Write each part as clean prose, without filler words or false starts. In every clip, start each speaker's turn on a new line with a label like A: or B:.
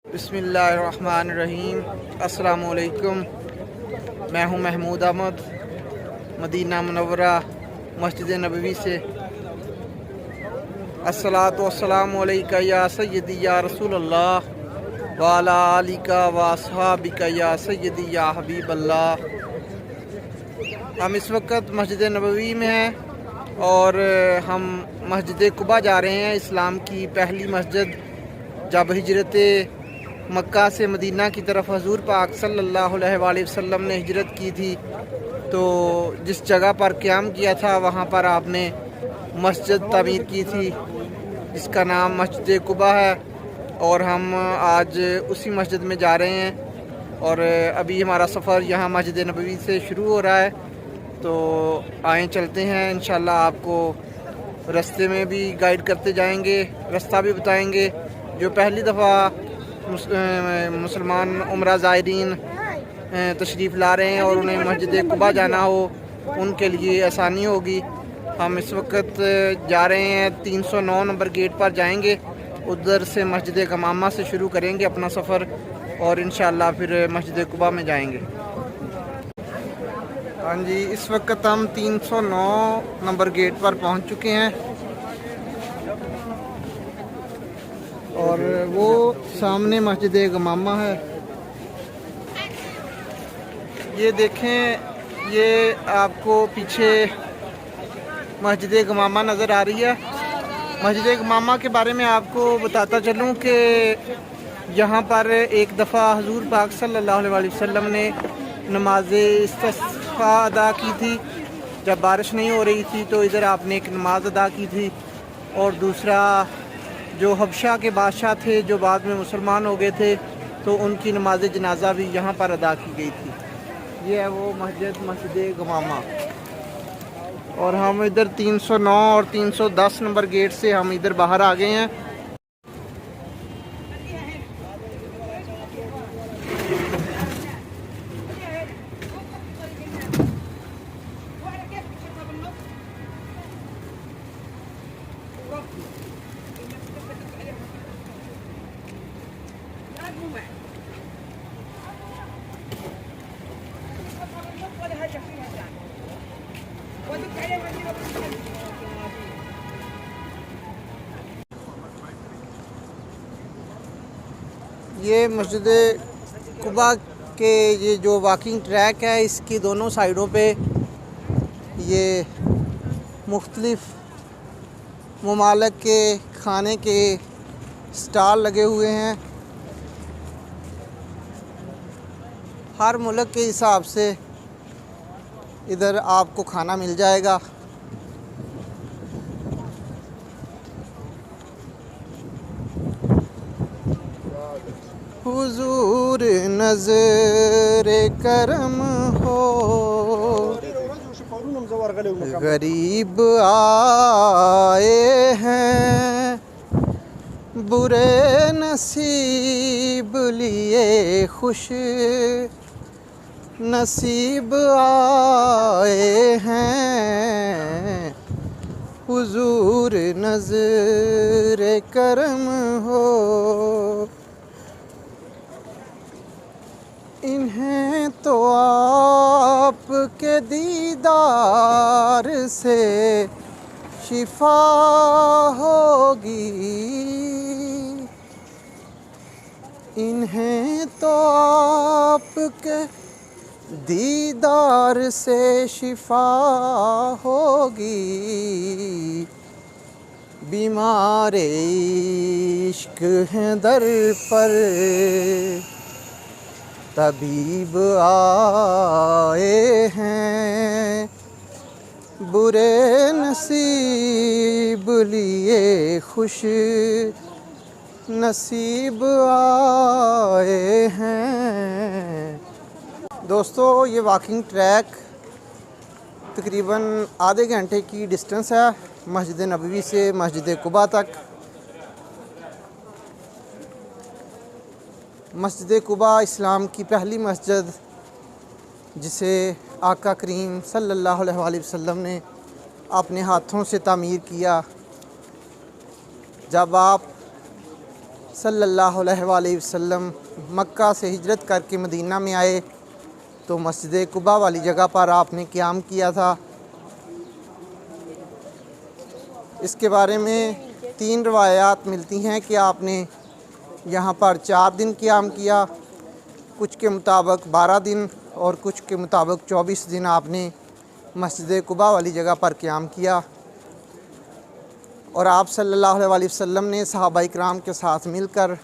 A: बिस्मिल्लाहिर्रहमानिर्रहीम। अस्सलामुअलैकुम। मैं हूं महमूद अहमद, मदीना मुनव्वरा मस्जिद नबवी से। अस्सलातु वस्सलामु अलैका या सय्यदी या रसूल अल्लाह व अला आलिका व अस्हाबिका या सय्यदी या हबीब अल्लाह। हम इस वक्त मस्जिद नबवी में हैं और हम मस्जिद कुबा जा रहे हैं। इस्लाम की पहली मस्जिद, जब हिजरत मक्का से मदीना की तरफ हजूर पाक सल्लल्लाहु अलैहि वसल्लम ने हिजरत की थी, तो जिस जगह पर क़याम किया था वहाँ पर आपने मस्जिद तामीर की थी जिसका नाम मस्जिद कुबा है। और हम आज उसी मस्जिद में जा रहे हैं और अभी हमारा सफ़र यहाँ मस्जिद नबवी से शुरू हो रहा है। तो आए चलते हैं, इंशाल्लाह आपको रास्ते में भी गाइड करते जाएंगे, रास्ता भी बताएंगे। जो पहली दफ़ा मुसलमान उम्रा ज़ायरीन तशरीफ़ ला रहे हैं और उन्हें मस्जिद कुबा जाना हो, उनके लिए आसानी होगी। हम इस वक्त जा रहे हैं 309 नंबर गेट पर जाएंगे, उधर से मस्जिद गमामा से शुरू करेंगे अपना सफ़र और इंशाअल्लाह फिर मस्जिद कुबा में जाएंगे। हाँ जी, इस वक्त हम 309 नंबर गेट पर पहुंच चुके हैं और वो सामने मस्जिद गमामा है। ये देखें, ये आपको पीछे मस्जिद गमामा नज़र आ रही है। मस्जिद गमामा के बारे में आपको बताता चलूँ कि यहाँ पर एक दफ़ा हजूर पाक सल्लल्लाहु अलैहि वसल्लम ने नमाज इस्तिस्क़ा अदा की थी। जब बारिश नहीं हो रही थी तो इधर आपने एक नमाज अदा की थी। और दूसरा, जो हबशा के बादशाह थे जो बाद में मुसलमान हो गए थे, तो उनकी नमाज जनाजा भी यहाँ पर अदा की गई थी। ये है वो मस्जिद गमामा। और हम इधर 309 और 310 नंबर गेट से हम इधर बाहर आ गए हैं। ये मस्जिद कुबा के ये जो वॉकिंग ट्रैक है, इसकी दोनों साइडों पे ये मुख्तलिफ ममालिक के खाने के स्टॉल लगे हुए हैं। हर मुल्क के हिसाब से इधर आपको खाना मिल जाएगा। हुजूर नज़रे करम हो, गरीब आए हैं, बुरे नसीब लिए खुश नसीब आए हैं। हुजूर नज़रे करम हो, इन्हें तो आपके दीदार से शिफा होगी, इन्हें तो आपके दीदार से शिफा होगी। बीमार इश्क हैं दर पर, तबीब आए हैं, बुरे नसीब लिए खुश नसीब आए हैं। दोस्तों, ये वॉकिंग ट्रैक तकरीबन आधे घंटे की डिस्टेंस है मस्जिद नबवी से मस्जिद कुबा तक। मस्जिद कुबा इस्लाम की पहली मस्जिद, जिसे आका करीम सल्लल्लाहु अलैहि वसल्लम ने अपने हाथों से तामीर किया। जब आप सल्लल्लाहु अलैहि वसल्लम मक्का से हिजरत करके मदीना में आए तो मस्जिद कुबा वाली जगह पर आपने क़याम किया था। इसके बारे में 3 रवायात मिलती हैं कि आपने यहाँ पर 4 दिन क़याम किया, कुछ के मुताबिक 12 दिन और कुछ के मुताबिक 24 दिन आपने मस्जिद कुबा वाली जगह पर क़याम किया। और आप सल्लल्लाहु अलैहि वसल्लम ने सहाबा इकराम के साथ मिलकर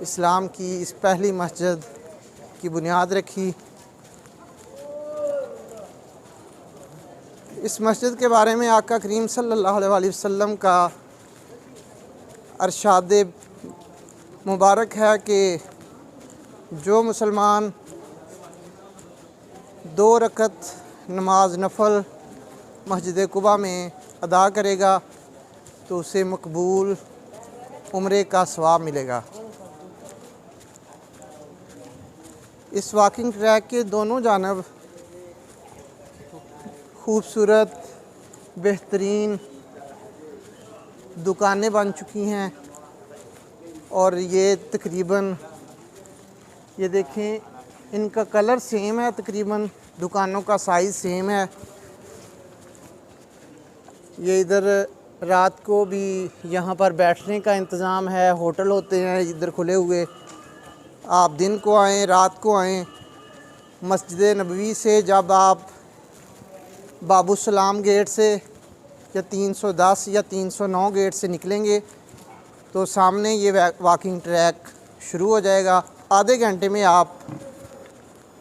A: इस्लाम की इस पहली मस्जिद की बुनियाद रखी। इस मस्जिद के बारे में आका करीम सल्लल्लाहु अलैहि वसल्लम का अरशाद मुबारक है कि जो मुसलमान 2 रकत नमाज नफल मस्जिद कुबा में अदा करेगा तो उसे मकबूल उम्रे का सवाब मिलेगा। इस वॉकिंग ट्रैक के दोनों जानब खूबसूरत बेहतरीन दुकानें बन चुकी हैं और ये तकरीबन ये देखें, इनका कलर सेम है, तकरीबन दुकानों का साइज़ सेम है। ये इधर रात को भी यहाँ पर बैठने का इंतज़ाम है, होटल होते हैं इधर खुले हुए। आप दिन को आएँ रात को आएँ। मस्जिद नबवी से जब आप बाबू सलाम गेट से या 310 या 309 गेट से निकलेंगे तो सामने ये वॉकिंग ट्रैक शुरू हो जाएगा। आधे घंटे में आप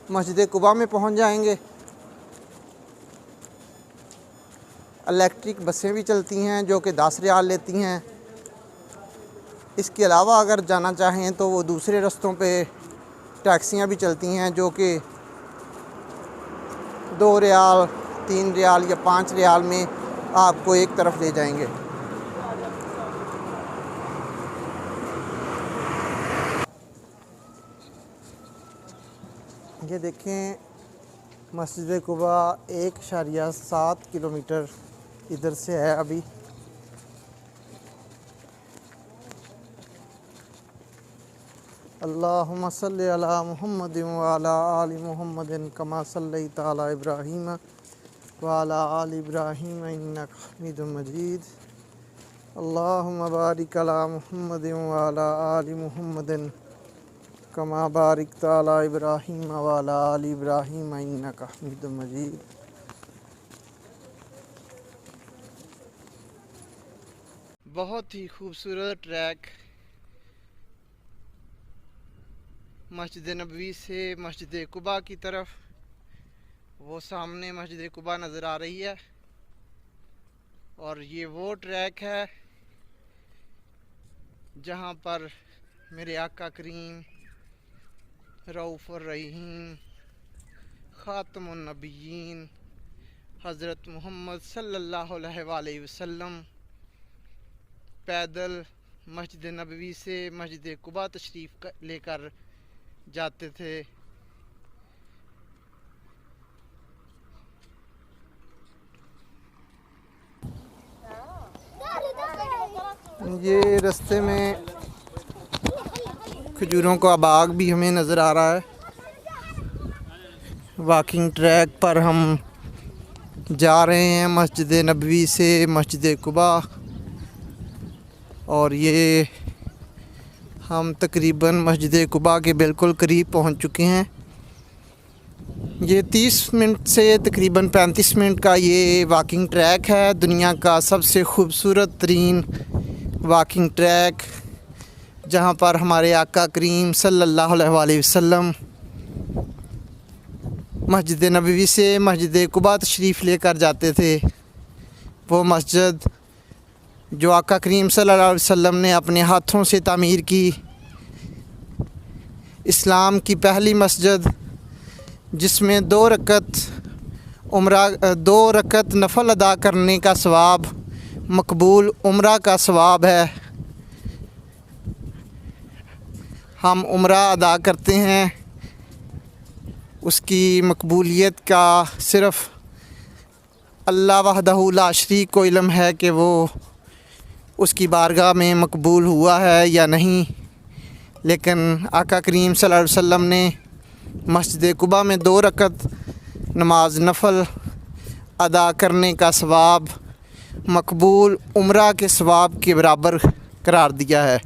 A: मस्जिद कुबा में पहुंच जाएंगे। इलेक्ट्रिक बसें भी चलती हैं जो कि 10 रियाल लेती हैं। इसके अलावा अगर जाना चाहें तो वो दूसरे रास्तों पे टैक्सियां भी चलती हैं जो कि 2 रियाल 3 रियाल या 5 रियाल में आपको एक तरफ ले जाएंगे। ये देखें, मस्जिद कुबा 1.7 किलोमीटर इधर से है। अभी अल्लाहुम्मा सल्लि अला मुहम्मदिन व अला आलि मुहम्मदिन कमा सल्लैता अला इब्राहीम व अला आलि इब्राहीम इन्नका हमीदुम मजीद। अल्लाहुम्मा बारिक अला मुहम्मदिन व अला आलि मुहम्मदिन कमा बारिकता अला इब्राहीम व अला आलि इब्राहीम इन्नका हमीदुम मजीद। बहुत ही खूबसूरत ट्रैक मस्जिद नबवी से मस्जिद कुबा की तरफ। वो सामने मस्जिद कुबा नज़र आ रही है और ये वो ट्रैक है जहाँ पर मेरे आका करीम रऊफ़ुर रहीम ख़ातमुन नबिय्यीन हज़रत मोहम्मद सल्लल्लाहु अलैहि वसल्लम पैदल मस्जिद नबवी से मस्जिद कुबा तशरीफ़ लेकर जाते थे। ये रास्ते में खजूरों का बाग भी हमें नज़र आ रहा है। वॉकिंग ट्रैक पर हम जा रहे हैं मस्जिद नबवी से मस्जिद कुबा और ये हम तकरीबन मस्जिद कुबा के बिल्कुल करीब पहुंच चुके हैं। ये 30 मिनट से तकरीबन 35 मिनट का ये वॉकिंग ट्रैक है। दुनिया का सबसे खूबसूरत तरीन वॉकिंग ट्रैक जहाँ पर हमारे आका करीम सल्लल्लाहु अलैहि वसल्लम मस्जिद नबवी से मस्जिद कुबा तशरीफ़ लेकर जाते थे। वो मस्जिद जो आका करीम सल्लल्लाहु अलैहि वसल्लम ने अपने हाथों से तामीर की, इस्लाम की पहली मस्जिद जिसमें 2 रकत नफल अदा करने का सवाब मकबूल उम्रा का सवाब है। हम उम्रा अदा करते हैं, उसकी मकबूलियत का सिर्फ़ अल्लाह वहदहू ला शरीक को इल्म है कि वो उसकी बारगाह में मकबूल हुआ है या नहीं, लेकिन आका करीम सल्लल्लाहु अलैहि वसल्लम ने मस्जिद कुबा में 2 रकत नमाज नफल अदा करने का सवाब मकबूल उम्रा के सवाब के बराबर करार दिया है।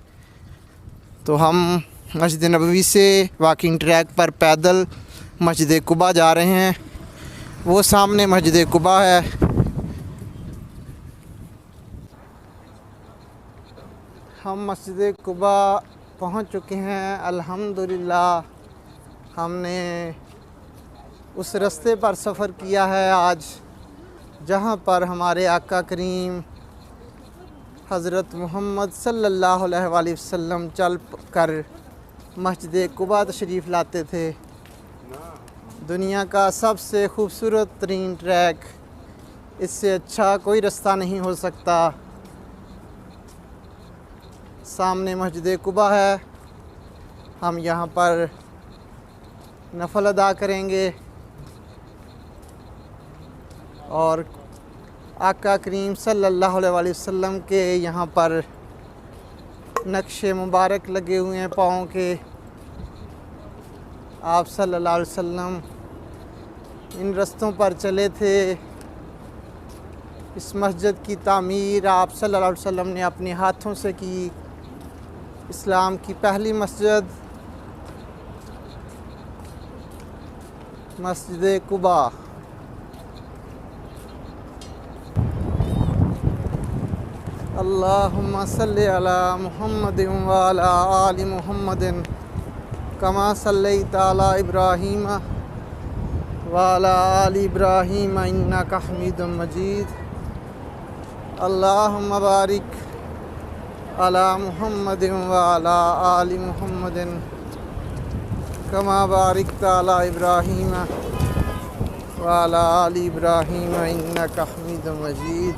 A: तो हम मस्जिद नबवी से वॉकिंग ट्रैक पर पैदल मस्जिद कुबा जा रहे हैं। वो सामने मस्जिद कुबा है। हम मस्जिद कुबा पहुंच चुके हैं अल्हम्दुलिल्लाह। हमने उस रास्ते पर सफ़र किया है आज जहां पर हमारे आका करीम हज़रत मोहम्मद सल्लल्लाहु अलैहि वसल्लम चल कर मस्जिद कुबा तशरीफ़ लाते थे। दुनिया का सबसे खूबसूरत तरीन ट्रैक, इससे अच्छा कोई रास्ता नहीं हो सकता। सामने मस्जिद कुबा है। हम यहाँ पर नफल अदा करेंगे और आका करीम सल्लल्लाहु अलैहि वसल्लम के यहाँ पर नक्शे मुबारक लगे हुए हैं पाँव के। आप सल्लल्लाहु अलैहि वसल्लम इन रस्तों पर चले थे। इस मस्जिद की तामीर आप सल्लल्लाहु अलैहि वसल्लम ने अपने हाथों से की। इस्लाम की पहली मस्जिद मस्जिद कुबा। अल्लाहुम्मा सल्लि अला मुहम्मदिन व अला आलि मुहम्मदिन कमा सल्लैता अला इब्राहीम व अला आलि इब्राहीम इन्नका हमीदुम मजीद। अल्लाहुम्मा बारिक अला मुहम्मदिन व अला आलि मुहम्मदिन कमा बारिकता अला इब्राहीम व अला आलि इब्राहीम इन्नका हमीदुम मजीद।